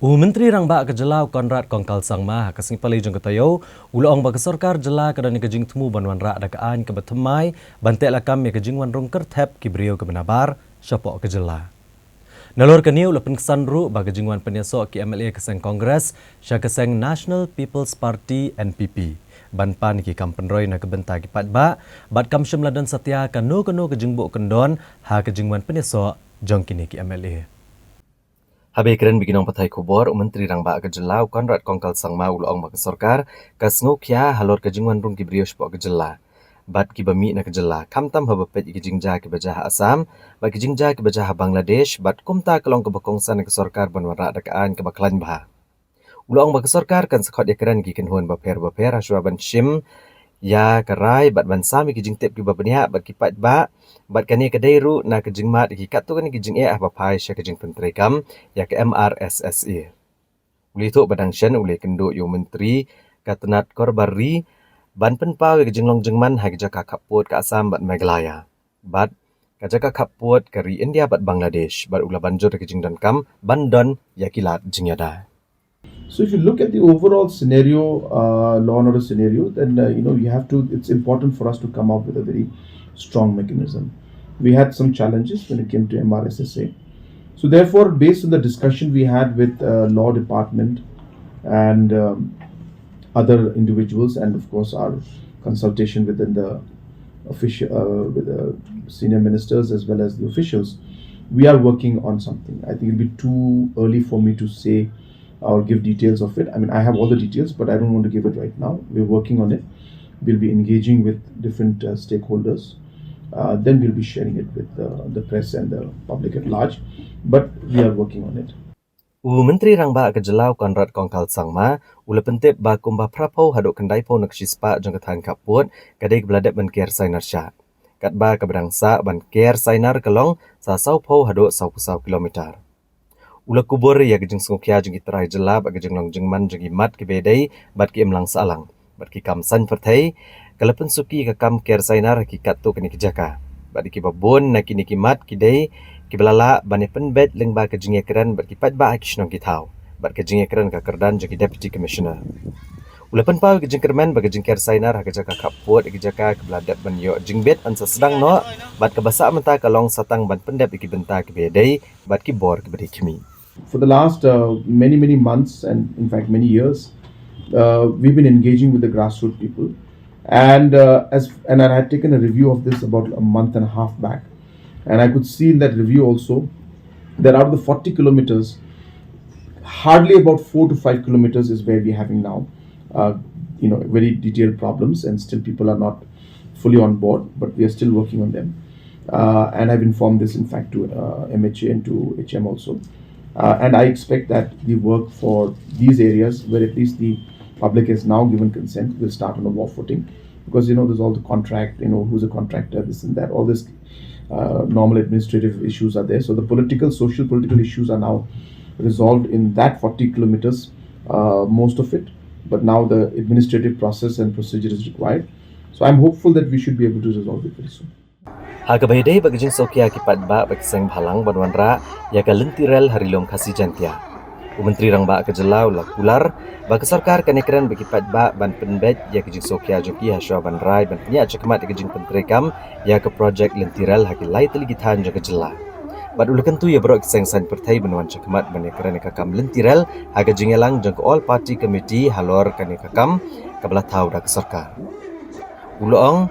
Menteri Rangba ke Jylla Conrad kongkal sangma kasing palai jong katayo uloong bagi sarkar Jylla kadani ke jing temu banwan ra dakaan ke batemai bantek lakam ya ke jing wan rong kertep ki briew ke benabar syapok ke Jylla. Nalor kaniu lapen kesan ru bagi jing wan penyesok ki MLA keseng Kongres sya keseng National People's Party NPP. Banpan ki kampenroy na kebenta ki patba bat kam syamladan satya kanu ke jing bu kendon ha ke jing wan penyesok jong kini ki MLA. Habis keren bikinong patai kubor, Menteri Rangba ke Jylla Conrad kongkal sangma uloong bagi sarkar kas ngukya halor ke jingwan rung ki briew syapok ke Jylla. Bat ki bami na ke Jylla, kamtam habapet ki jingja ki bajah Assam, bat ki jingja ki bajah Bangladesh, bat kumta kelong ke bakongsan ke sarkar banwara dakaan ke baklan bah. Uloong bagi sarkar kan sekot ya keren ki kenhuan baper aswa ban shim ya karai bat ban sami ki jingtep ki babania bat ki patba bat kani ke dairu na ke jingmat ki katu kani ki jing bapai sya ke jing pentrekam ya ke MRSSE. Uli tu badang syen uli kenduk yo menteri katenat korbari ban penpau ke jinglong jingman ha ke jaka khappud ke Assam bat Meghalaya. Bat ke jaka khappud ke India bat Bangladesh bat ula banjur ke jing dankam bandon ya kilat jingyada. So if you look at the overall scenario, law and order scenario, then you have to. It's important for us to come up with a very strong mechanism. We had some challenges when it came to MRSSA. So therefore, based on the discussion we had with law department and other individuals, and of course our consultation within the official with the senior ministers as well as the officials, we are working on something. I think it'll be too early for me to say or give details of it. I mean, I have all the details, but I don't want to give it right now. We're working on it. We'll be engaging with different stakeholders. Then we'll be sharing it with the press and the public at large. But we are working on it. Menteri Rangba ke Jylla Conrad kongkal sangma ula pentep ba kumba prapo hadok kendai po nak sispa jong ketang khappud kadai kebeladap ban Jingker Sainar sya. Kat ba ke berangsa ban Jingker Sainar kelong sa sau po hadok sau pusau kilometer. Ula kubur ya ke jing sengukya jing terai Jylla ba ke jing long jingman jing mat ke bedai bat ki emlang salang bat ki kam san pertai kalapen suki ke kam Jingker Sainar ki katu kini ke jaka bat ki babon na kini ki mat ki dei ki belala bani penbet leng ba ke jing ekran bat ki pat ba ki shnong ki thau bat ke jing ekran ka kerdan jing deputy commissioner. Ula penpau ke jingkerman ba ke Jingker Sainar ha ke jaka khappud ki jaka ke beladap ban yo jingbet an sedang no bat ke basa menta kalong satang ban pendep ki benta ki bedai bat ki bor ki beri kimi. For the last many months and in fact many years, we've been engaging with the grassroots people, and I had taken a review of this about a month and a half back, and I could see in that review also that out of the 40 kilometers, hardly about 4 to 5 kilometers is where we're having now, very detailed problems, and still people are not fully on board, but we are still working on them, and I've informed this in fact to MHA and to HM also. And I expect that the work for these areas where at least the public has now given consent will start on a war footing, because there's all the contract, who's a contractor, this and that, all this normal administrative issues are there. So the social political issues are now resolved in that 40 kilometers, most of it, but now the administrative process and procedure is required. So I'm hopeful that we should be able to resolve it very soon. Haga baydai bagi jing sokya ki patba bagi seng bhalang banwan ra ya ka lentirel harilom khasi jantia. Menteri Rangba ke Jylla ula kular bagi sarkar kanekran bagi patba ban penbet ya ke jing sokya joki haswa ban rai ban nya chakmat ke jing pentrekam ya ke projek lentirel haki lai teligi than jo ke Jylla. Bat ula kentu ya bro seng san pertai banwan chakmat ban ekran ka kam lentirel haga jingelang jong all party committee halor kaneka kam kabla thau dak sarkar. Uloong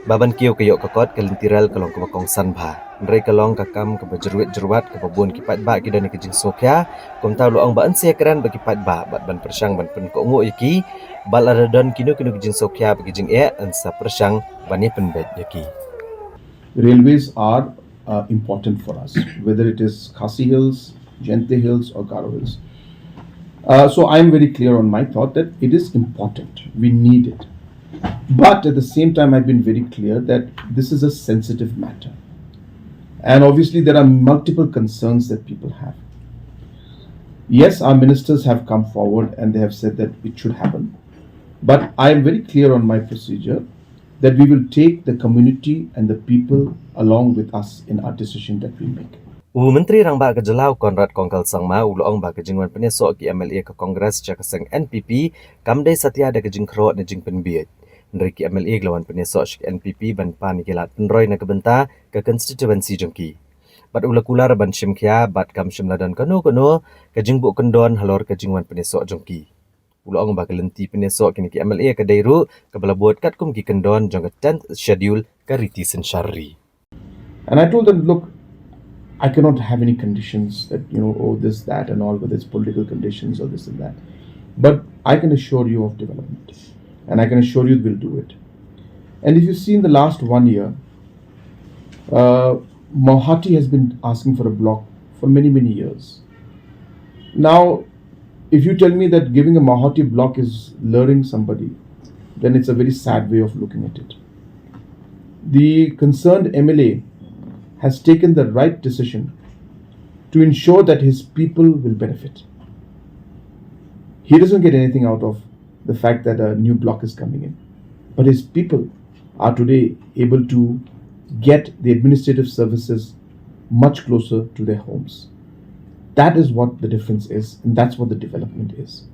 baban kiyo kayo kakot kalintiral kalong kabakong sanba. Nray kalong kakam kabajeruit-jeruat kababun kipat ba kida ni kajing sokya. Kum tau luang baan siya keran bagi pat ba. Bat ban persyang ban pen koongo yaki. Bal aradon kinu kajing sokya bagi jing ansa persyang bani penbet yaki. Railways are important for us, whether it is Khasi Hills, Jente Hills or Garo Hills. So I'm very clear on my thought that it is important. We need it. But at the same time, I've been very clear that this is a sensitive matter. And obviously, there are multiple concerns that people have. Yes, our ministers have come forward and they have said that it should happen. But I am very clear on my procedure that we will take the community and the people along with us in our decision that we make. Menteri rang ba ke Jylla Conrad kongkal sangma uloong ba ke jingwan penyesok ki MLA ke Kongres jaka seng NPP kamde satya da ke jingkro na jingpen biet. Ndri ki MLA glawan penyesok shik NPP ban pan kilat penroy na kebenta ke constituency jengki. Bat ula-kular ban shimkia bat kam shimladan kano ke jingbu kendon halor ke jingwan penyesok jengki. Uloong ba ke lenti penyesok kini ki MLA ke dairu ke belabuat kat kum ki kendon jong ke 10th schedule ke riti sensyari. And I told them, look, I cannot have any conditions that, oh, this, that, and all, whether it's political conditions or this and that. But I can assure you of development. And I can assure you we'll do it. And if you see in the last 1 year, Mohati has been asking for a block for many, many years. Now, if you tell me that giving a Mohati block is luring somebody, then it's a very sad way of looking at it. The concerned MLA has taken the right decision to ensure that his people will benefit. He doesn't get anything out of the fact that a new block is coming in, but his people are today able to get the administrative services much closer to their homes. That is what the difference is, and that's what the development is.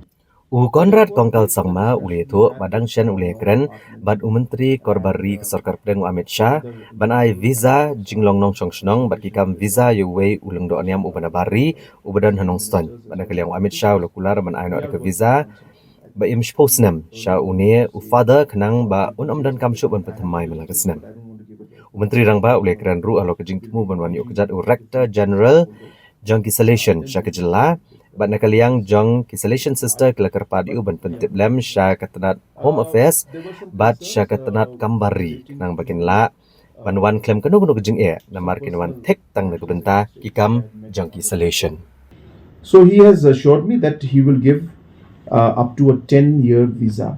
Conrad kongkal sangma ule tu badang shen ule kren bad menteri korbari ke sarkar pedeng Amit Shah ban ai visa jinglong nong chong shnong bad kikam visa yuwei uleng do aniam ubanabari ubadan hanong ston ban kaliang Amit Shah ule kular ban ai no ke visa ba im shposnem sha une ufada kenang ba unam dan kamshu ban petamai malagasnem menteri rang ba ule kren ru alo ke jingtmu ban wan yukjat rector general jong Infiltration sha ke Jylla bat nakaliang jong Infiltration sister kelakar padiu ban pentip lem sya katenat home affairs bat sya katenat kambari nang bakin la ban wan klem kanu kejing namar kinwan tek tang na kebenta kikam jong Infiltration. So he has assured me that he will give up to a 10-year visa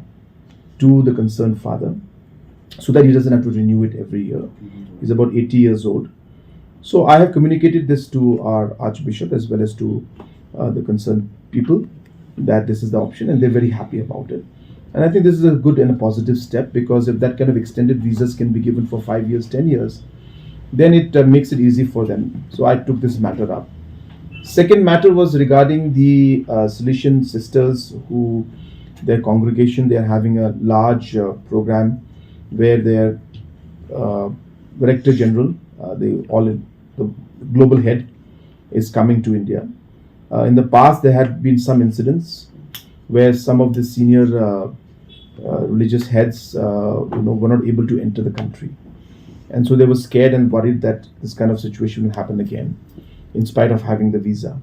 to the concerned father so that he doesn't have to renew it every year. He's about 80 years old. So I have communicated this to our Archbishop as well as to the concerned people that this is the option, and they're very happy about it. And I think this is a good and a positive step, because if that kind of extended visas can be given for 5 years, 10 years, then it makes it easy for them. So I took this matter up. Second matter was regarding the Salesian sisters, who their congregation, they are having a large program where their Director General, the global head, is coming to India. In the past, there had been some incidents where some of the senior religious heads, were not able to enter the country, and so they were scared and worried that this kind of situation will happen again, in spite of having the visa.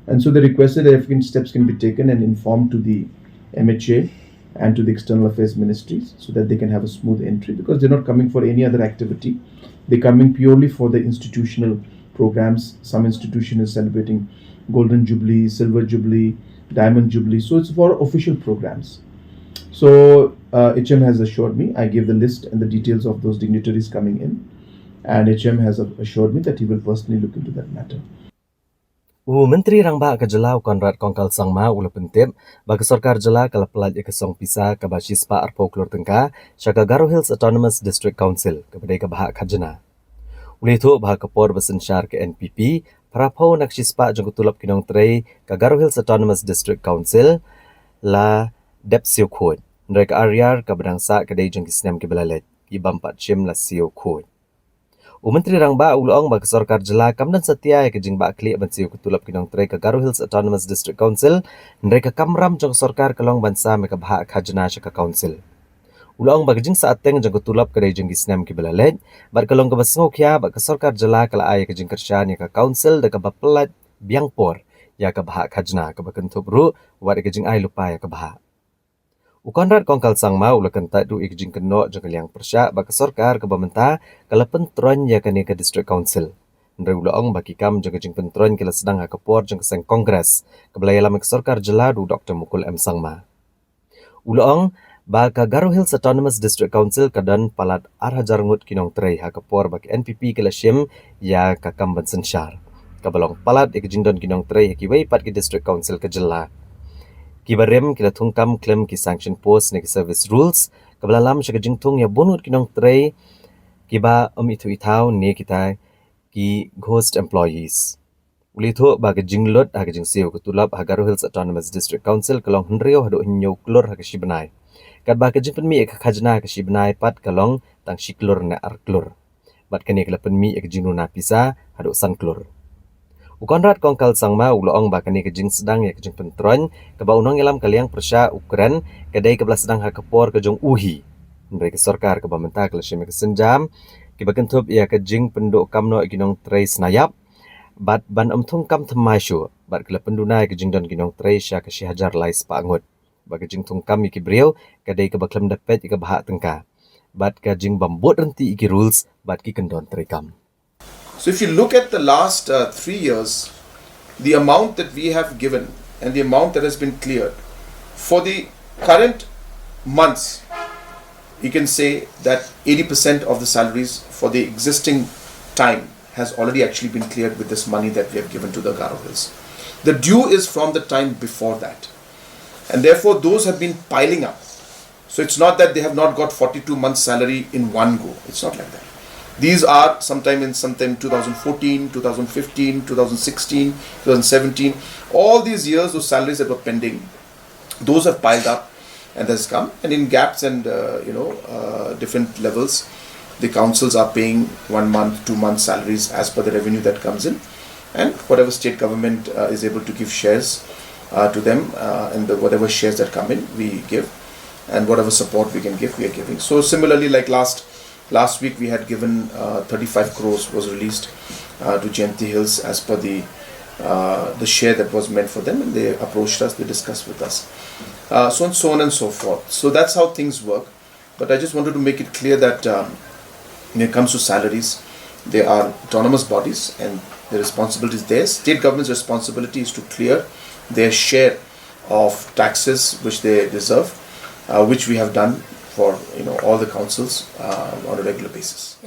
And so they requested that if steps can be taken and informed to the MHA and to the External Affairs Ministries so that they can have a smooth entry, because they're not coming for any other activity. They're coming purely for the institutional programs. Some institution is celebrating Golden Jubilee, Silver Jubilee, Diamond Jubilee. So it's for official programs. So HM has assured me, I gave the list and the details of those dignitaries coming in, and HM has assured me that he will personally look into that matter. Menteri rang ba ke Jylla Conrad kongkal sangma ula pentip ba ke sarkar Jylla kala pelaj ke song pisa ke basispa arpo klor tengka syaka Garo Hills Autonomous District Council ke bedai ke bahak khajana. Uli tu bahak ke por besensyar ke NPP prapo nak sispa jong tulap kinong trei ke Garo Hills Autonomous District Council la dep siu khod. Ndai ke aryar ke bedangsa ke dai jong kisnem ke belalet ki bampat chim la siu khod. Menteri rang ba uloong ba ke sarkar Jylla kamdan setia ke jing ba klik ban siu kutulap kinong trei ke Garo Hills Autonomous District Council ndai ke kamram jong sarkar kelong bansa me ke bahak khajana syaka council. Uloong ba ke jing saateng jong kutulap ke dai jong kisnem ke belalet bat kelong ke basngok ya ba ke sarkar Jylla kala ai ke Jingker Sainar ke council de ke bapelat biangpor ya ke bahak khajana ke bakentup ru wat ke jing ai lupa ya ke bahak. Conrad kongkal sangma ula kentat du ikjing keno jong kaliang persya ba ke sarkar ke bamenta kala pentron ya ke district council. Ndai uloong ba kikam jong kejing pentron kala sedang ha kepor jong keseng kongres ke belaya lama ke sarkar Jylla du Dr. Mukul M Sangma. Uloong ba ke Garo Hills Autonomous District Council kadan palat arhajar ngut kinong trei ha kepor ba ke NPP kala shim ya ke kamban sensyar. Kabalong palat ikjing don kinong trei ki wei pat ke district council ke Jylla. Kibarem kila tungkam claim ki sanction post ne ki service rules kabalalam syaka jingtung ya bonut kinong trei kiba itu itau ne kita ki ghost employees. Ulitho baga jinglot haga jingsio kutulap Hagaru Hills Autonomous District Council kalong henrio hado hinyo klor haga shibanai. Kat baga jingpen mi ek khajna haga shibanai pat kalong tang shiklor na arklor. Bat kani kelapen mi ek jingnu na pisa hado san klor. Conrad kongkal sangma uloong bakani ke jing sedang ya ke jing pentron ke baunong ilam kaliang persya ukuran kedai ke belas sedang hakapor ke jong uhi. Mereka sorkar ke bamenta ke lesyem ke senjam ke bakentup ya ke jing penduk kamno ginong tray senayap bat ban amtung kam temasyu bat ke lependuna ke jing don ginong tray sya ke syihajar lais pangut. Bagi jing tung kam iki briew kedai ke baklem dapet ke bahak tengka. Bat ke jing bambut renti iki rules bat ki kendon tray kam. So if you look at the last 3 years, the amount that we have given and the amount that has been cleared for the current months, you can say that 80% of the salaries for the existing time has already actually been cleared with this money that we have given to the Hagaru Hills. The due is from the time before that, and therefore those have been piling up. So it's not that they have not got 42 months salary in one go. It's not like that. These are sometime 2014, 2015, 2016, 2017. All these years, those salaries that were pending, those have piled up and has come. And in gaps and different levels, the councils are paying 1 month, 2 months salaries as per the revenue that comes in. And whatever state government is able to give shares to them, and whatever shares that come in, we give. And whatever support we can give, we are giving. So similarly, like last week we had given 35 crores was released to Jylla Hills as per the share that was meant for them, and they approached us, they discussed with us, so on and so forth. So that's how things work. But I just wanted to make it clear that when it comes to salaries, they are autonomous bodies and the responsibility is theirs. State government's responsibility is to clear their share of taxes which they deserve, which we have done for all the councils on a regular basis.